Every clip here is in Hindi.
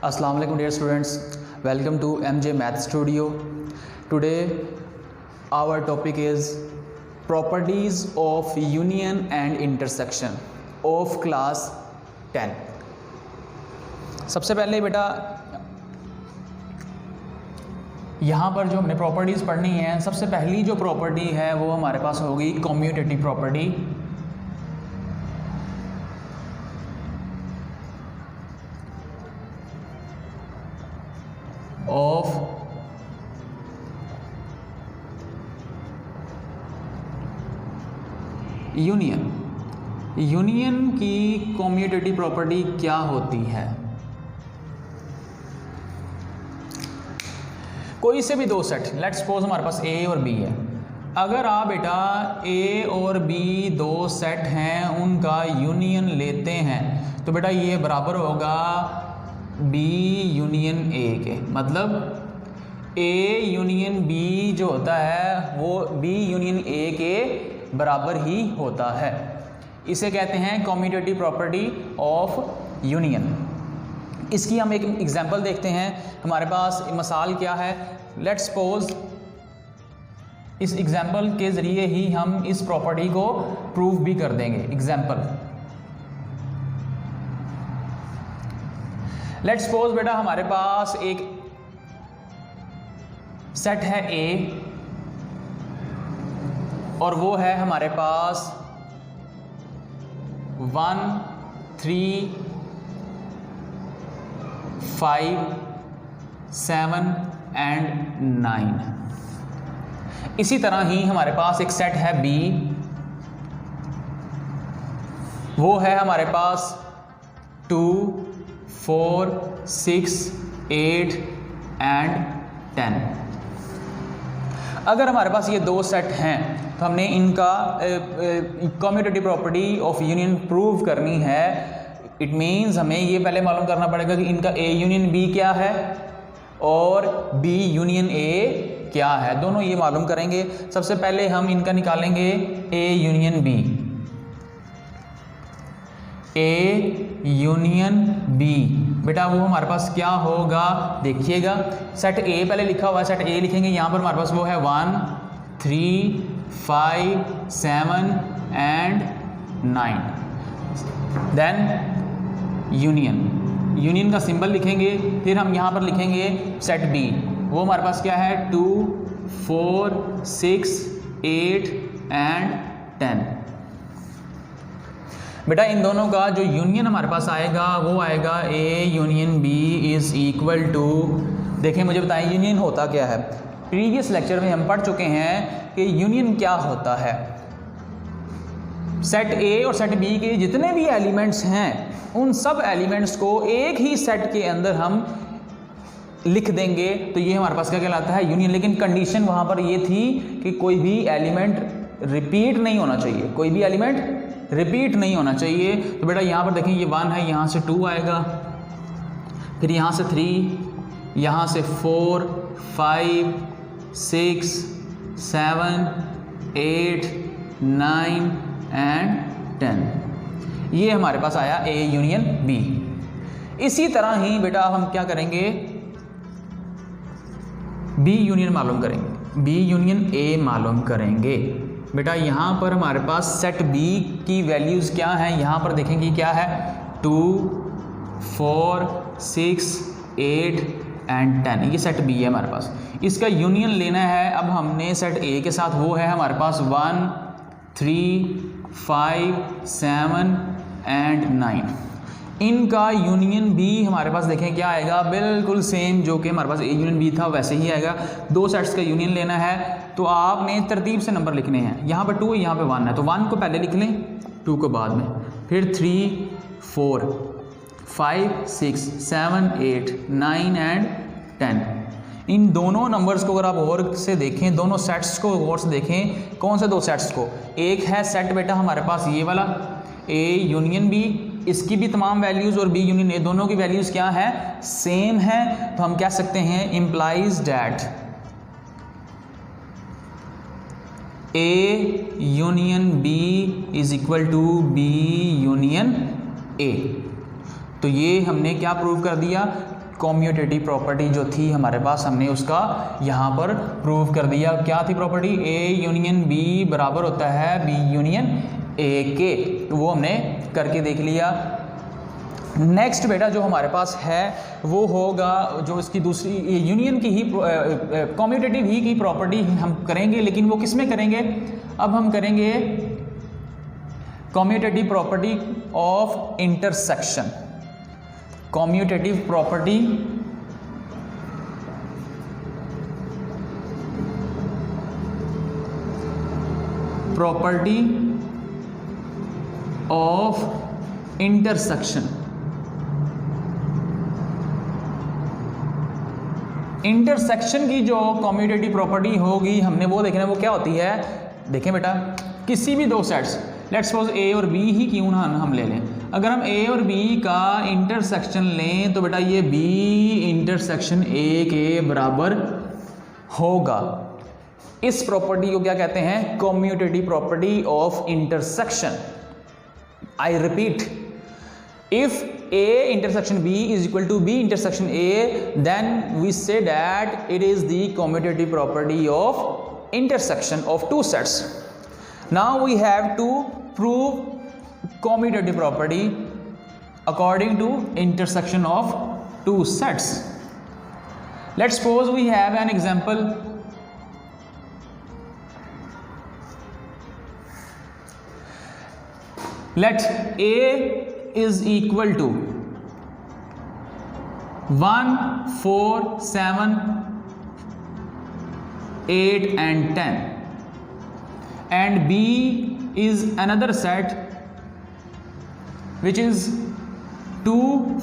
Assalamu alaikum dear students, welcome to MJ Math Studio. Today our topic is properties of union and intersection of class 10. सबसे पहले बेटा यहाँ पर जो हमने प्रॉपर्टीज़ पढ़नी है, सबसे पहली जो प्रॉपर्टी है वो हमारे पास होगी कम्यूटेटिव प्रॉपर्टी। ऑफ यूनियन की कम्यूटेटिव प्रॉपर्टी क्या होती है? कोई से भी दो सेट, लेट्स सपोज हमारे पास ए और बी है। अगर आप बेटा ए और बी दो सेट हैं, उनका यूनियन लेते हैं तो बेटा ये बराबर होगा बी यूनियन ए के। मतलब ए यूनियन बी जो होता है वो बी यूनियन ए के बराबर ही होता है। इसे कहते हैं कम्यूटेटिव प्रॉपर्टी ऑफ यूनियन। इसकी हम एक एग्जांपल देखते हैं। हमारे पास मिसाल क्या है, लेट्स सपोज इस एग्जांपल के ज़रिए ही हम इस प्रॉपर्टी को प्रूव भी कर देंगे। एग्जांपल, लेट्स सपोज बेटा हमारे पास एक सेट है ए और वो है हमारे पास 1, 3, 5, 7 एंड 9। इसी तरह ही हमारे पास एक सेट है बी, वो है हमारे पास 2, 4, 6, 8 एंड 10। अगर हमारे पास ये दो सेट हैं तो हमने इनका commutative property of union prove करनी है। इट मीन्स हमें ये पहले मालूम करना पड़ेगा कि इनका ए यूनियन बी क्या है और बी यूनियन ए क्या है। दोनों ये मालूम करेंगे। सबसे पहले हम इनका निकालेंगे A union B. A union B बेटा वो हमारे पास क्या होगा, देखिएगा सेट ए पहले लिखा हुआ है, सेट ए लिखेंगे। यहाँ पर हमारे पास वो है 1, 3, 5, 7 एंड 9। देन यूनियन का सिंबल लिखेंगे। फिर हम यहाँ पर लिखेंगे सेट बी, वो हमारे पास क्या है 2, 4, 6, 8 एंड 10। बेटा इन दोनों का जो यूनियन हमारे पास आएगा वो आएगा A union B is equal to, देखें मुझे बताएं यूनियन होता क्या है। प्रीवियस लेक्चर में हम पढ़ चुके हैं कि यूनियन क्या होता है। सेट ए और सेट बी के जितने भी एलिमेंट्स हैं उन सब एलिमेंट्स को एक ही सेट के अंदर हम लिख देंगे तो ये हमारे पास क्या कहलाता है, यूनियन। लेकिन कंडीशन वहाँ पर ये थी कि कोई भी एलिमेंट रिपीट नहीं होना चाहिए, कोई भी एलिमेंट रिपीट नहीं होना चाहिए। तो बेटा यहाँ पर देखें ये 1 है, यहाँ से 2 आएगा, फिर यहाँ से 3, यहाँ से 4, 5, 6, 7, 8, 9 एंड 10। ये हमारे पास आया ए यूनियन बी। इसी तरह ही बेटा हम क्या करेंगे, बी यूनियन मालूम करेंगे, बी यूनियन ए मालूम करेंगे। बेटा यहाँ पर हमारे पास सेट बी की वैल्यूज़ क्या हैं, यहाँ पर देखेंगे क्या है 2, 4, 6, 8 एंड 10। ये सेट बी है हमारे पास। इसका यूनियन लेना है अब हमने सेट ए के साथ, वो है हमारे पास 1, 3, 5, 7 एंड 9। इनका यूनियन भी हमारे पास देखें क्या आएगा, बिल्कुल सेम जो कि हमारे पास ए यूनियन बी था वैसे ही आएगा। दो सेट्स का यूनियन लेना है तो आपने तरतीब से नंबर लिखने हैं। यहाँ पर 2 है, यहाँ पे 1 है, तो 1 को पहले लिख लें, 2 को बाद में, फिर 3, 4, 5, 6, 7, 8, 9 एंड 10। इन दोनों नंबर्स को अगर आप गौर से देखें, दोनों सेट्स को गौर से देखें, कौन से दो सेट्स को, एक है सेट बेटा हमारे पास ये वाला ए यूनियन बी, इसकी भी तमाम वैल्यूज़ और बी यूनियन ए दोनों की वैल्यूज़ क्या है, सेम है। तो हम कह सकते हैं implies that A union B is equal to B union A. तो ये हमने क्या प्रूव कर दिया, कॉम्यूटेटिव प्रॉपर्टी जो थी हमारे पास, हमने उसका यहाँ पर प्रूव कर दिया। क्या थी प्रॉपर्टी? ए यूनियन बी बराबर होता है बी यूनियन ए के, तो वो हमने करके देख लिया। नेक्स्ट बेटा जो हमारे पास है वो होगा जो इसकी दूसरी यूनियन की ही कॉम्यूटेटिव ही की प्रॉपर्टी हम करेंगे, लेकिन वो किस में करेंगे? अब हम करेंगे commutative property of intersection. Commutative property of intersection. Intersection की जो कॉम्यूटेटिव प्रॉपर्टी होगी हमने वो देखना है, वो क्या होती है? देखें बेटा, किसी भी दो सेट्स, लेट्स सपोज ए और बी ही क्यों ना हम ले लें, अगर हम ए और बी का इंटरसेक्शन लें तो बेटा ये बी इंटरसेक्शन ए के बराबर होगा। इस प्रॉपर्टी को क्या कहते हैं? Commutative property of intersection. I repeat, if A intersection B is equal to B intersection A, then we say that it is the commutative property of intersection of two sets. Now we have to prove commutative property according to intersection of two sets. Let's suppose we have an example. Let A is equal to 1, 4, 7, 8 and 10, and B is another set which is 2,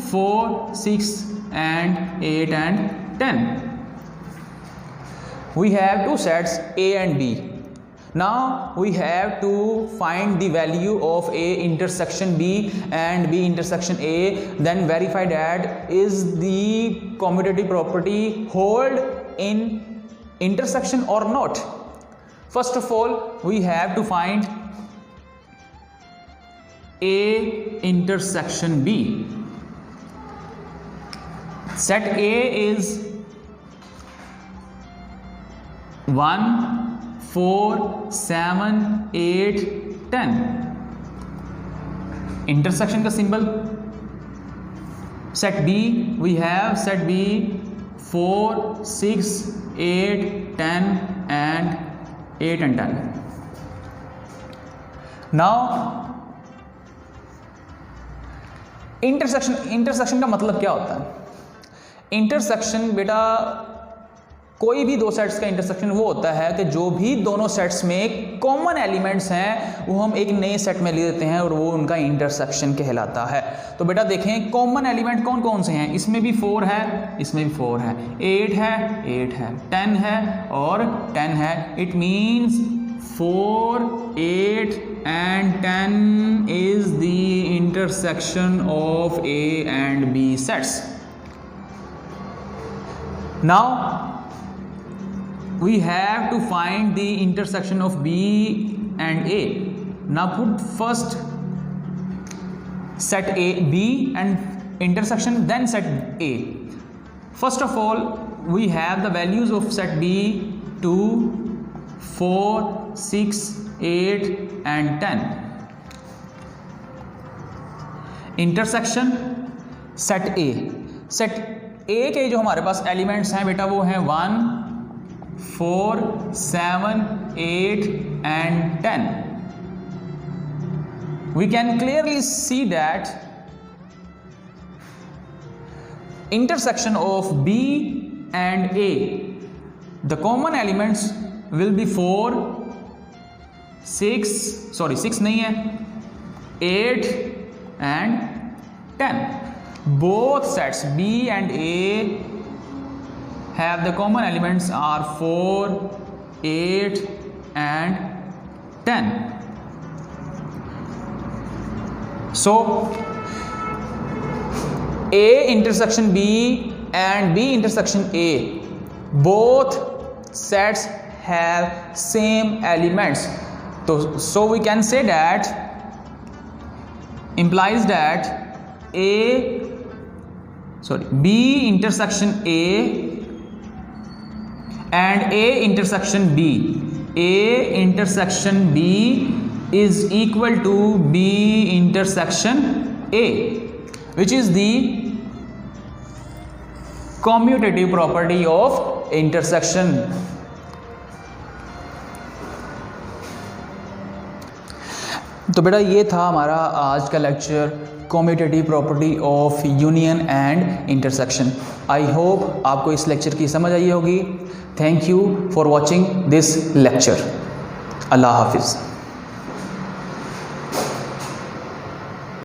4, 6 and 8 and 10. We have two sets A and B. Now we have to find the value of A intersection B and B intersection A, then verify that is the commutative property hold in intersection or not. First of all, we have to find A intersection B. Set A is 1, 4, 7, 8, 10. Intersection का symbol. Set B, we have set B 4, 6, 8, 10 and 8 and 10. Now intersection का मतलब क्या होता है? इंटरसेक्शन बेटा कोई भी दो सेट्स का इंटरसेक्शन वो होता है कि जो भी दोनों सेट्स में कॉमन एलिमेंट्स हैं वो हम एक नए सेट में ले लेते हैं और वो उनका इंटरसेक्शन कहलाता है। तो बेटा देखें कॉमन एलिमेंट कौन कौन से हैं? इसमें भी 4 है, इसमें भी 4 है, 8 है, 8 है, 10 है और 10 है। It means 4, 8 and 10 is the intersection of A and B sets. Now we have to find the intersection of B and A. Now put first set A, B and intersection, then set A. First of all, we have the values of set B 2, 4, 6, 8 and 10. Intersection set A. set A के जो हमारे पास एलिमेंट्स हैं बेटा वो हैं 1, 4, 7, 8 and 10. We can clearly see that intersection of B and A, the common elements will be 4, 6 नहीं है, 8 and 10. Both sets B and A have the common elements are 4, 8 and 10. So A intersection B and B intersection A, both sets have same elements. So we can say that, implies that A B intersection A and A intersection B. A intersection B is equal to B intersection A, which is the commutative property of intersection. तो बेटा ये था हमारा आज का lecture, commutative property of union and intersection. I hope आपको इस लेक्चर की समझ आई होगी। Thank you for watching this lecture. अल्लाह हाफिज़।